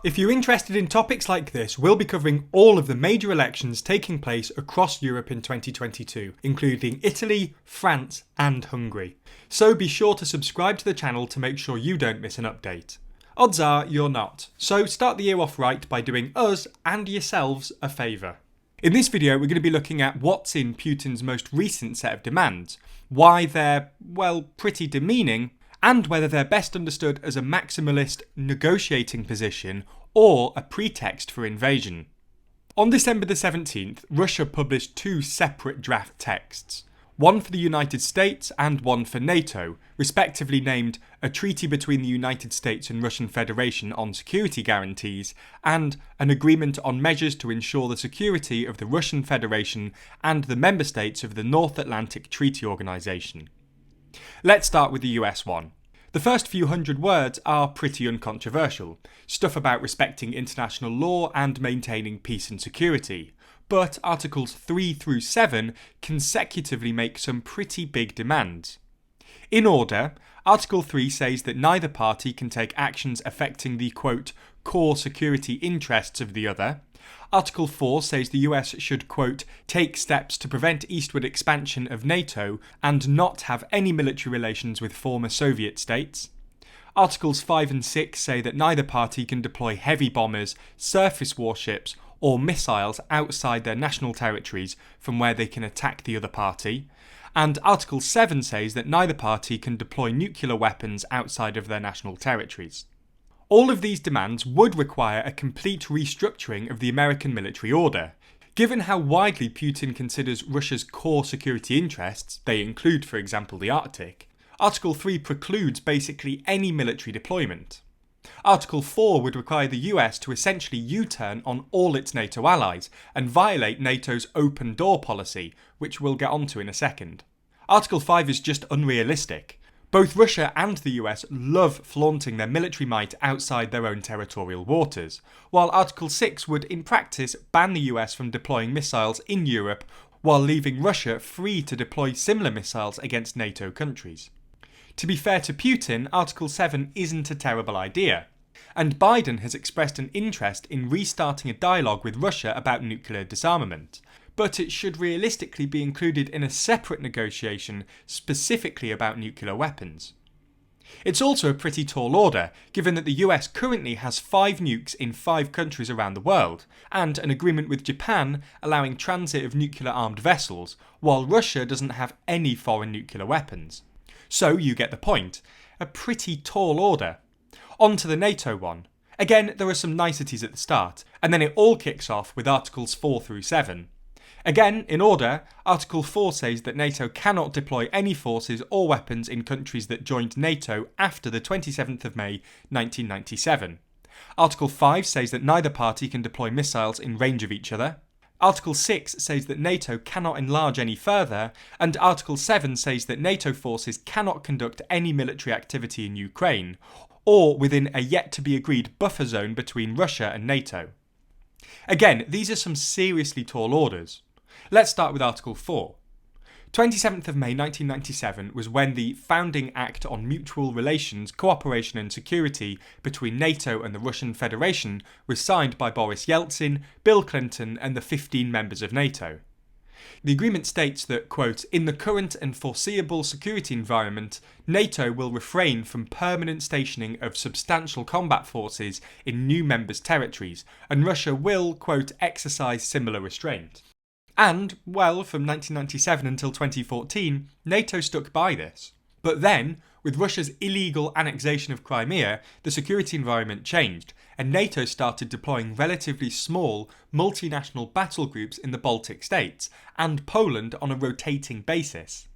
If you're interested in topics like this, we'll be covering all of the major elections taking place across Europe in 2022, including Italy, France and Hungary. So be sure to subscribe to the channel to make sure you don't miss an update. Odds are you're not, so start the year off right by doing us and yourselves a favour. In this video we're going to be looking at what's in Putin's most recent set of demands, why they're, well, pretty demeaning, and whether they're best understood as a maximalist negotiating position or a pretext for invasion. On December the 17th, Russia published two separate draft texts, one for the United States and one for NATO, respectively named A Treaty Between the United States and Russian Federation on Security Guarantees and An Agreement on Measures to Ensure the Security of the Russian Federation and the Member States of the North Atlantic Treaty Organization. Let's start with the US one. The first few hundred words are pretty uncontroversial, stuff about respecting international law and maintaining peace and security, but Articles 3 through 7 consecutively make some pretty big demands. In order, Article 3 says that neither party can take actions affecting the, quote, core security interests of the other. Article 4 says the US should, quote, take steps to prevent eastward expansion of NATO and not have any military relations with former Soviet states. Articles 5 and 6 say that neither party can deploy heavy bombers, surface warships, or missiles outside their national territories from where they can attack the other party. And Article 7 says that neither party can deploy nuclear weapons outside of their national territories. All of these demands would require a complete restructuring of the American military order. Given how widely Putin considers Russia's core security interests, they include, for example, the Arctic, Article 3 precludes basically any military deployment. Article 4 would require the US to essentially U-turn on all its NATO allies and violate NATO's open door policy, which we'll get onto in a second. Article 5 is just unrealistic. Both Russia and the US love flaunting their military might outside their own territorial waters, while Article 6 would in practice ban the US from deploying missiles in Europe while leaving Russia free to deploy similar missiles against NATO countries. To be fair to Putin, Article 7 isn't a terrible idea, and Biden has expressed an interest in restarting a dialogue with Russia about nuclear disarmament, but it should realistically be included in a separate negotiation specifically about nuclear weapons. It's also a pretty tall order, given that the US currently has 5 nukes in 5 countries around the world, and an agreement with Japan allowing transit of nuclear-armed vessels, while Russia doesn't have any foreign nuclear weapons. So you get the point. A pretty tall order. On to the NATO one. Again, there are some niceties at the start, and then it all kicks off with Articles 4 through 7. Again, in order, Article 4 says that NATO cannot deploy any forces or weapons in countries that joined NATO after the 27th of May 1997. Article 5 says that neither party can deploy missiles in range of each other. Article 6 says that NATO cannot enlarge any further, and Article 7 says that NATO forces cannot conduct any military activity in Ukraine, or within a yet-to-be-agreed buffer zone between Russia and NATO. Again, these are some seriously tall orders. Let's start with Article 4. 27th of May 1997 was when the Founding Act on Mutual Relations, Cooperation and Security between NATO and the Russian Federation was signed by Boris Yeltsin, Bill Clinton and the 15 members of NATO. The agreement states that, quote, in the current and foreseeable security environment, NATO will refrain from permanent stationing of substantial combat forces in new members' territories, and Russia will, quote, exercise similar restraint. And, well, from 1997 until 2014, NATO stuck by this. But then, with Russia's illegal annexation of Crimea, the security environment changed, and NATO started deploying relatively small, multinational battle groups in the Baltic states, and Poland on a rotating basis.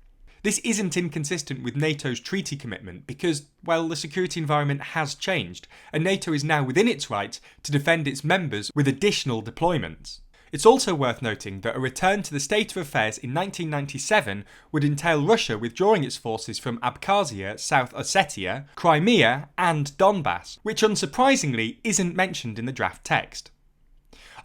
This isn't inconsistent with NATO's treaty commitment because, well, the security environment has changed, and NATO is now within its right to defend its members with additional deployments. It's also worth noting that a return to the state of affairs in 1997 would entail Russia withdrawing its forces from Abkhazia, South Ossetia, Crimea and Donbass, which unsurprisingly isn't mentioned in the draft text.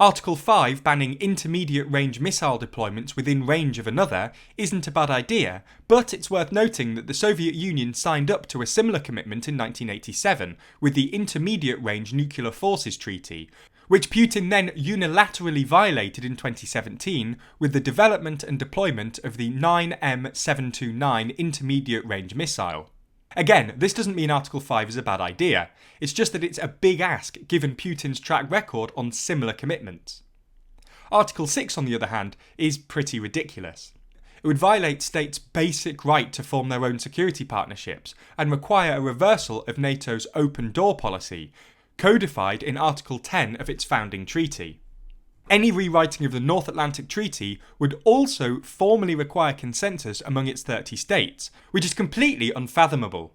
Article 5 banning intermediate range missile deployments within range of another isn't a bad idea, but it's worth noting that the Soviet Union signed up to a similar commitment in 1987 with the Intermediate Range Nuclear Forces Treaty, which Putin then unilaterally violated in 2017 with the development and deployment of the 9M729 intermediate range missile. Again, this doesn't mean Article 5 is a bad idea, it's just that it's a big ask given Putin's track record on similar commitments. Article 6, on the other hand, is pretty ridiculous. It would violate states' basic right to form their own security partnerships and require a reversal of NATO's open door policy, codified in Article 10 of its founding treaty. Any rewriting of the North Atlantic Treaty would also formally require consensus among its 30 states, which is completely unfathomable.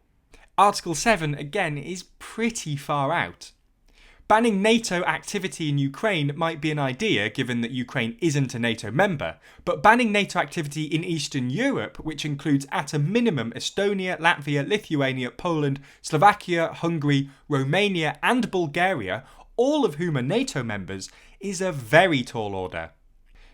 Article 7, again, is pretty far out. Banning NATO activity in Ukraine might be an idea given that Ukraine isn't a NATO member, but banning NATO activity in Eastern Europe, which includes at a minimum Estonia, Latvia, Lithuania, Poland, Slovakia, Hungary, Romania and Bulgaria, all of whom are NATO members, is a very tall order.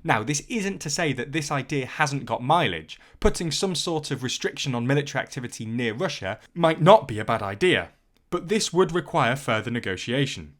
Now, this isn't to say that this idea hasn't got mileage. Putting some sort of restriction on military activity near Russia might not be a bad idea, but this would require further negotiation.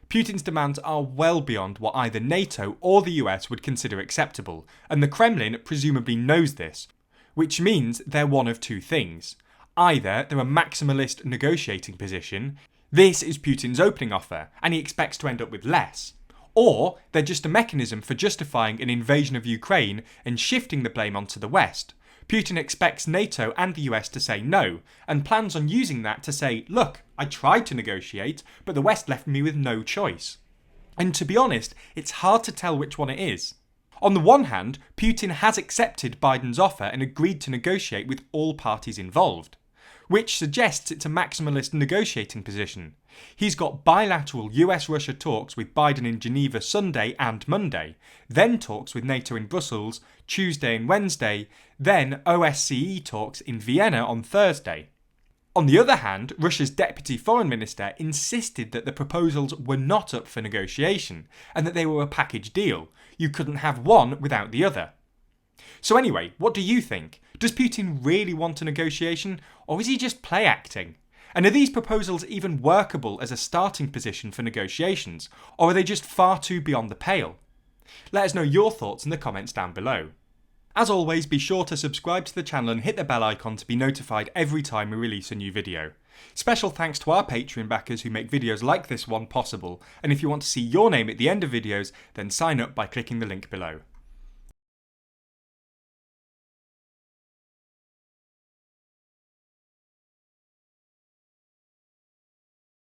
Putin's demands are well beyond what either NATO or the US would consider acceptable, and the Kremlin presumably knows this, which means they're one of two things. Either they're a maximalist negotiating position, this is Putin's opening offer, and he expects to end up with less. Or they're just a mechanism for justifying an invasion of Ukraine and shifting the blame onto the West. Putin expects NATO and the US to say no, and plans on using that to say, look, I tried to negotiate, but the West left me with no choice. And to be honest, it's hard to tell which one it is. On the one hand, Putin has accepted Biden's offer and agreed to negotiate with all parties involved, which suggests it's a maximalist negotiating position. He's got bilateral US-Russia talks with Biden in Geneva Sunday and Monday, then talks with NATO in Brussels Tuesday and Wednesday, then OSCE talks in Vienna on Thursday. On the other hand, Russia's deputy foreign minister insisted that the proposals were not up for negotiation and that they were a package deal. You couldn't have one without the other. So anyway, what do you think? Does Putin really want a negotiation, or is he just play acting? And are these proposals even workable as a starting position for negotiations, or are they just far too beyond the pale? Let us know your thoughts in the comments down below. As always, be sure to subscribe to the channel and hit the bell icon to be notified every time we release a new video. Special thanks to our Patreon backers who make videos like this one possible, and if you want to see your name at the end of videos, then sign up by clicking the link below.